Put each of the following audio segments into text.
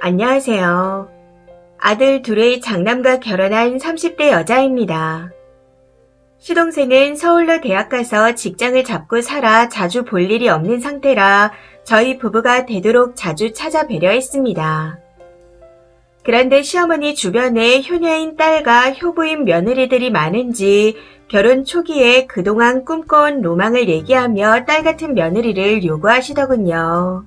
안녕하세요. 아들 둘의 장남과 결혼한 30대 여자입니다. 시동생은 서울로 대학 가서 직장을 잡고 살아 자주 볼 일이 없는 상태라 저희 부부가 되도록 자주 찾아뵈려 했습니다. 그런데 시어머니 주변에 효녀인 딸과 효부인 며느리들이 많은지 결혼 초기에 그동안 꿈꿔온 로망을 얘기하며 딸 같은 며느리를 요구하시더군요.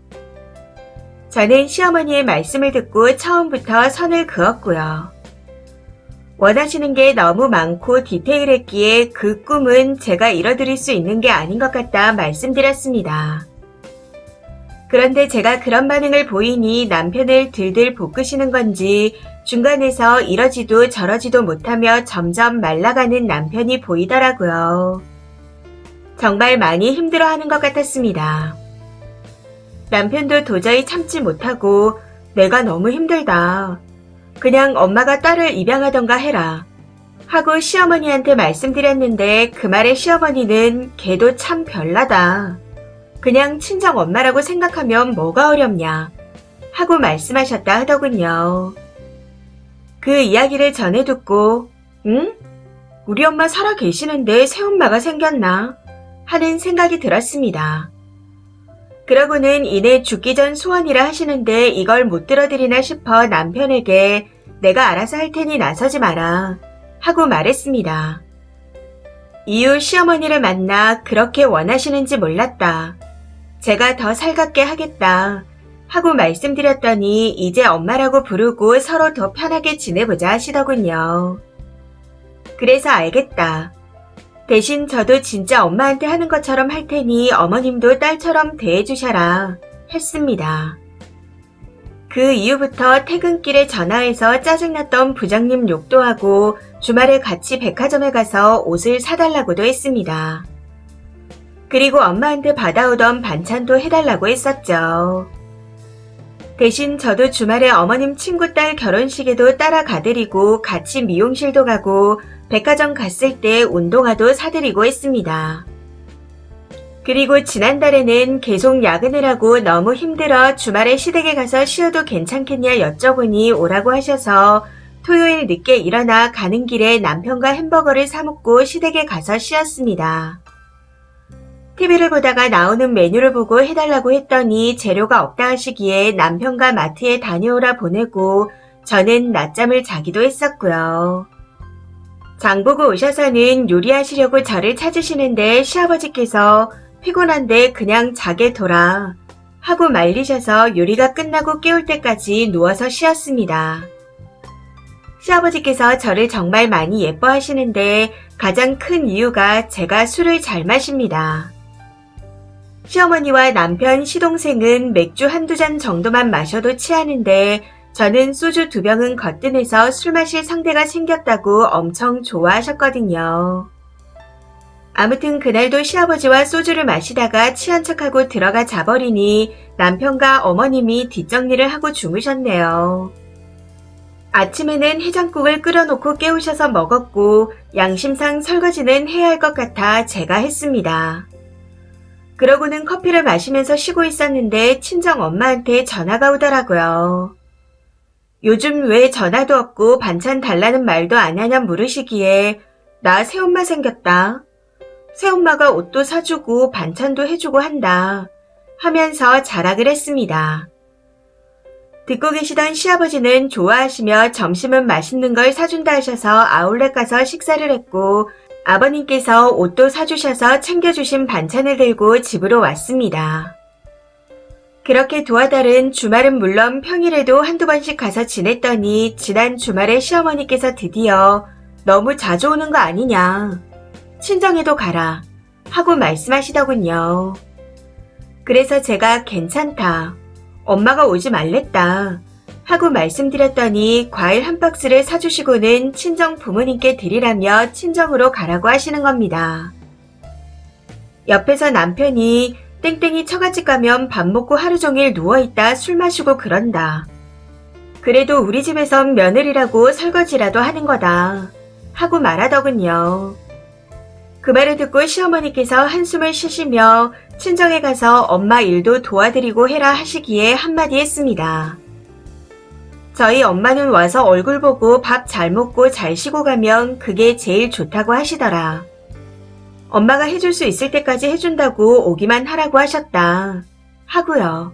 저는 시어머니의 말씀을 듣고 처음부터 선을 그었고요. 원하시는 게 너무 많고 디테일했기에 그 꿈은 제가 이뤄드릴 수 있는 게 아닌 것 같다 말씀드렸습니다. 그런데 제가 그런 반응을 보이니 남편을 들들 볶으시는 건지 중간에서 이러지도 저러지도 못하며 점점 말라가는 남편이 보이더라고요. 정말 많이 힘들어하는 것 같았습니다. 남편도 도저히 참지 못하고 내가 너무 힘들다. 그냥 엄마가 딸을 입양하던가 해라. 하고 시어머니한테 말씀드렸는데 그 말에 시어머니는 걔도 참 별나다. 그냥 친정 엄마라고 생각하면 뭐가 어렵냐. 하고 말씀하셨다 하더군요. 그 이야기를 전해 듣고 응? 우리 엄마 살아 계시는데 새엄마가 생겼나? 하는 생각이 들었습니다. 그러고는 이내 죽기 전 소원이라 하시는데 이걸 못 들어드리나 싶어 남편에게 내가 알아서 할 테니 나서지 마라 하고 말했습니다. 이후 시어머니를 만나 그렇게 원하시는지 몰랐다. 제가 더 살갑게 하겠다 하고 말씀드렸더니 이제 엄마라고 부르고 서로 더 편하게 지내보자 하시더군요. 그래서 알겠다. 대신 저도 진짜 엄마한테 하는 것처럼 할 테니 어머님도 딸처럼 대해주셔라 했습니다. 그 이후부터 퇴근길에 전화해서 짜증났던 부장님 욕도 하고 주말에 같이 백화점에 가서 옷을 사달라고도 했습니다. 그리고 엄마한테 받아오던 반찬도 해달라고 했었죠. 대신 저도 주말에 어머님 친구 딸 결혼식에도 따라가드리고 같이 미용실도 가고 백화점 갔을 때 운동화도 사드리고 했습니다. 그리고 지난달에는 계속 야근을 하고 너무 힘들어 주말에 시댁에 가서 쉬어도 괜찮겠냐 여쭤보니 오라고 하셔서 토요일 늦게 일어나 가는 길에 남편과 햄버거를 사 먹고 시댁에 가서 쉬었습니다. TV를 보다가 나오는 메뉴를 보고 해달라고 했더니 재료가 없다 하시기에 남편과 마트에 다녀오라 보내고 저는 낮잠을 자기도 했었고요. 장 보고 오셔서는 요리하시려고 저를 찾으시는데 시아버지께서 피곤한데 그냥 자게 둬라 하고 말리셔서 요리가 끝나고 깨울 때까지 누워서 쉬었습니다. 시아버지께서 저를 정말 많이 예뻐하시는데 가장 큰 이유가 제가 술을 잘 마십니다. 시어머니와 남편, 시동생은 맥주 한두 잔 정도만 마셔도 취하는데 저는 소주 2병은 거뜬해서 술 마실 상대가 생겼다고 엄청 좋아하셨거든요. 아무튼 그날도 시아버지와 소주를 마시다가 취한 척하고 들어가 자버리니 남편과 어머님이 뒷정리를 하고 주무셨네요. 아침에는 해장국을 끓여놓고 깨우셔서 먹었고 양심상 설거지는 해야 할 것 같아 제가 했습니다. 그러고는 커피를 마시면서 쉬고 있었는데 친정 엄마한테 전화가 오더라고요. 요즘 왜 전화도 없고 반찬 달라는 말도 안 하냐 물으시기에 나 새엄마 생겼다. 새엄마가 옷도 사주고 반찬도 해주고 한다 하면서 자랑을 했습니다. 듣고 계시던 시아버지는 좋아하시며 점심은 맛있는 걸 사준다 하셔서 아울렛 가서 식사를 했고 아버님께서 옷도 사주셔서 챙겨주신 반찬을 들고 집으로 왔습니다. 그렇게 두 아달은 주말은 물론 평일에도 한두 번씩 가서 지냈더니 지난 주말에 시어머니께서 드디어 너무 자주 오는 거 아니냐. 친정에도 가라 하고 말씀하시더군요. 그래서 제가 괜찮다. 엄마가 오지 말랬다 하고 말씀드렸더니 과일 한 박스를 사주시고는 친정 부모님께 드리라며 친정으로 가라고 하시는 겁니다. 옆에서 남편이 땡땡이 처갓집 가면 밥 먹고 하루 종일 누워있다 술 마시고 그런다. 그래도 우리 집에선 며느리라고 설거지라도 하는 거다 하고 말하더군요. 그 말을 듣고 시어머니께서 한숨을 쉬시며 친정에 가서 엄마 일도 도와드리고 해라 하시기에 한마디 했습니다. 저희 엄마는 와서 얼굴 보고 밥 잘 먹고 잘 쉬고 가면 그게 제일 좋다고 하시더라. 엄마가 해줄 수 있을 때까지 해준다고 오기만 하라고 하셨다. 하고요.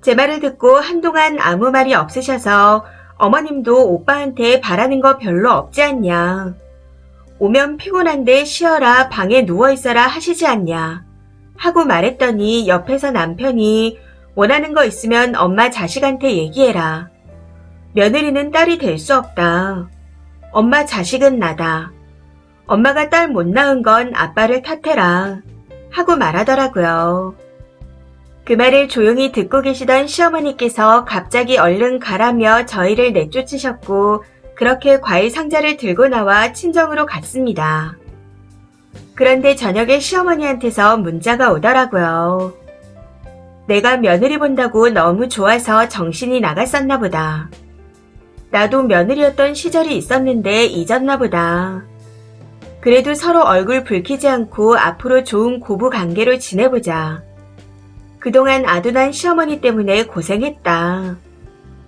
제 말을 듣고 한동안 아무 말이 없으셔서 어머님도 오빠한테 바라는 거 별로 없지 않냐. 오면 피곤한데 쉬어라 방에 누워있어라 하시지 않냐. 하고 말했더니 옆에서 남편이 원하는 거 있으면 엄마 자식한테 얘기해라. 며느리는 딸이 될 수 없다. 엄마 자식은 나다. 엄마가 딸 못 낳은 건 아빠를 탓해라. 하고 말하더라고요. 그 말을 조용히 듣고 계시던 시어머니께서 갑자기 얼른 가라며 저희를 내쫓으셨고 그렇게 과일 상자를 들고 나와 친정으로 갔습니다. 그런데 저녁에 시어머니한테서 문자가 오더라고요. 내가 며느리 본다고 너무 좋아서 정신이 나갔었나 보다. 나도 며느리였던 시절이 있었는데 잊었나 보다. 그래도 서로 얼굴 붉히지 않고 앞으로 좋은 고부 관계로 지내보자. 그동안 아둔한 시어머니 때문에 고생했다.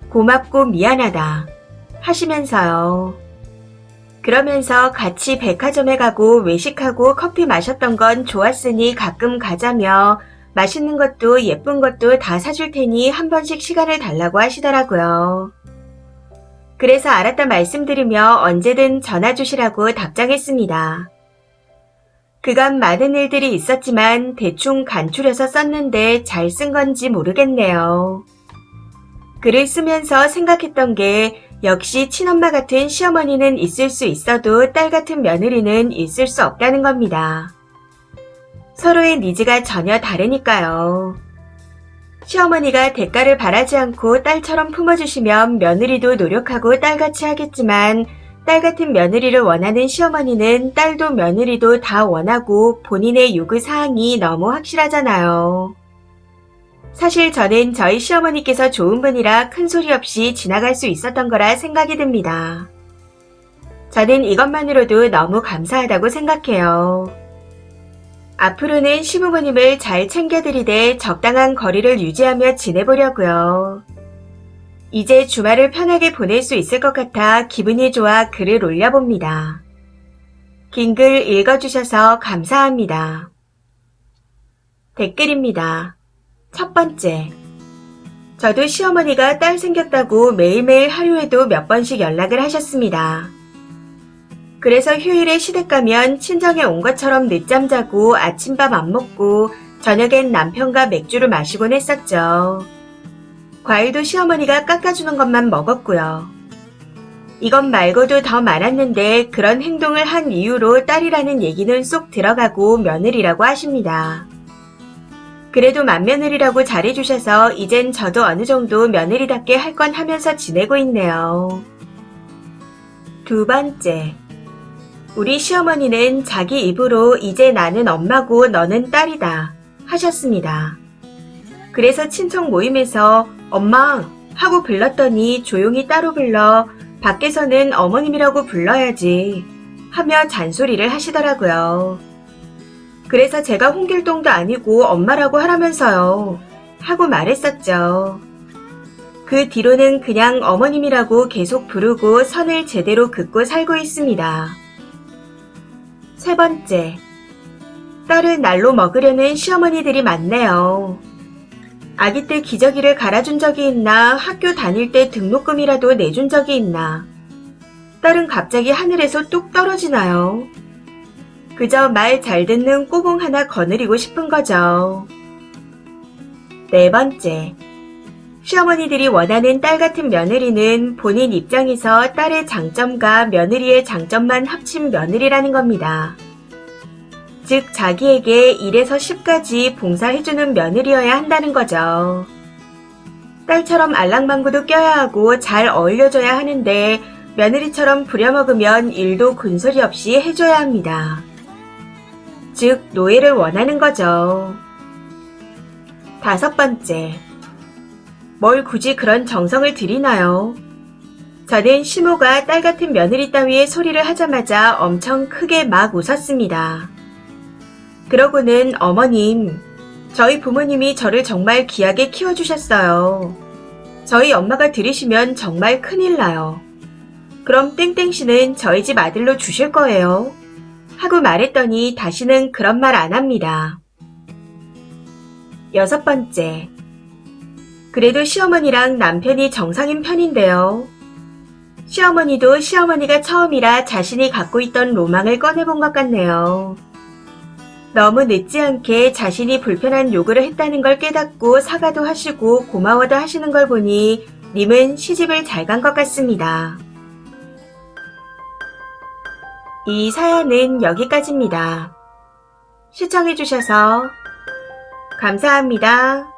고맙고 미안하다. 하시면서요. 그러면서 같이 백화점에 가고 외식하고 커피 마셨던 건 좋았으니 가끔 가자며 맛있는 것도 예쁜 것도 다 사줄 테니 한 번씩 시간을 달라고 하시더라고요. 그래서 알았다 말씀드리며 언제든 전화 주시라고 답장했습니다. 그간 많은 일들이 있었지만 대충 간추려서 썼는데 잘 쓴 건지 모르겠네요. 글을 쓰면서 생각했던 게 역시 친엄마 같은 시어머니는 있을 수 있어도 딸 같은 며느리는 있을 수 없다는 겁니다. 서로의 니즈가 전혀 다르니까요. 시어머니가 대가를 바라지 않고 딸처럼 품어주시면 며느리도 노력하고 딸같이 하겠지만 딸 같은 며느리를 원하는 시어머니는 딸도 며느리도 다 원하고 본인의 요구사항이 너무 확실하잖아요. 사실 저는 저희 시어머니께서 좋은 분이라 큰 소리 없이 지나갈 수 있었던 거라 생각이 듭니다. 저는 이것만으로도 너무 감사하다고 생각해요. 앞으로는 시부모님을 잘 챙겨드리되 적당한 거리를 유지하며 지내보려고요. 이제 주말을 편하게 보낼 수 있을 것 같아 기분이 좋아 글을 올려봅니다. 긴 글 읽어주셔서 감사합니다. 댓글입니다. 첫 번째. 저도 시어머니가 딸 생겼다고 매일매일 하루에도 몇 번씩 연락을 하셨습니다. 그래서 휴일에 시댁 가면 친정에 온 것처럼 늦잠 자고 아침밥 안 먹고 저녁엔 남편과 맥주를 마시곤 했었죠. 과일도 시어머니가 깎아주는 것만 먹었고요. 이것 말고도 더 많았는데 그런 행동을 한 이유로 딸이라는 얘기는 쏙 들어가고 며느리라고 하십니다. 그래도 맏며느리라고 잘해주셔서 이젠 저도 어느 정도 며느리답게 할 건 하면서 지내고 있네요. 두 번째. 우리 시어머니는 자기 입으로 이제 나는 엄마고 너는 딸이다 하셨습니다. 그래서 친척 모임에서 엄마 하고 불렀더니 조용히 따로 불러 밖에서는 어머님이라고 불러야지 하며 잔소리를 하시더라고요. 그래서 제가 홍길동도 아니고 엄마라고 하라면서요 하고 말했었죠. 그 뒤로는 그냥 어머님이라고 계속 부르고 선을 제대로 긋고 살고 있습니다. 세 번째. 딸을 날로 먹으려는 시어머니들이 많네요. 아기 때 기저귀를 갈아준 적이 있나 학교 다닐 때 등록금이라도 내준 적이 있나 딸은 갑자기 하늘에서 뚝 떨어지나요? 그저 말 잘 듣는 꼬봉 하나 거느리고 싶은 거죠. 네 번째. 시어머니들이 원하는 딸 같은 며느리는 본인 입장에서 딸의 장점과 며느리의 장점만 합친 며느리라는 겁니다. 즉 자기에게 1에서 10까지 봉사해주는 며느리여야 한다는 거죠. 딸처럼 알랑방구도 껴야 하고 잘 어울려줘야 하는데 며느리처럼 부려먹으면 일도 군소리 없이 해줘야 합니다. 즉 노예를 원하는 거죠. 다섯 번째. 뭘 굳이 그런 정성을 들이나요? 저는 시모가 딸 같은 며느리 따위의 소리를 하자마자 엄청 크게 막 웃었습니다. 그러고는 어머님, 저희 부모님이 저를 정말 귀하게 키워주셨어요. 저희 엄마가 들으시면 정말 큰일 나요. 그럼 땡땡씨는 저희 집 아들로 주실 거예요. 하고 말했더니 다시는 그런 말 안 합니다. 6번째. 그래도 시어머니랑 남편이 정상인 편인데요. 시어머니도 시어머니가 처음이라 자신이 갖고 있던 로망을 꺼내본 것 같네요. 너무 늦지 않게 자신이 불편한 요구를 했다는 걸 깨닫고 사과도 하시고 고마워도 하시는 걸 보니 님은 시집을 잘 간 것 같습니다. 이 사연은 여기까지입니다. 시청해주셔서 감사합니다.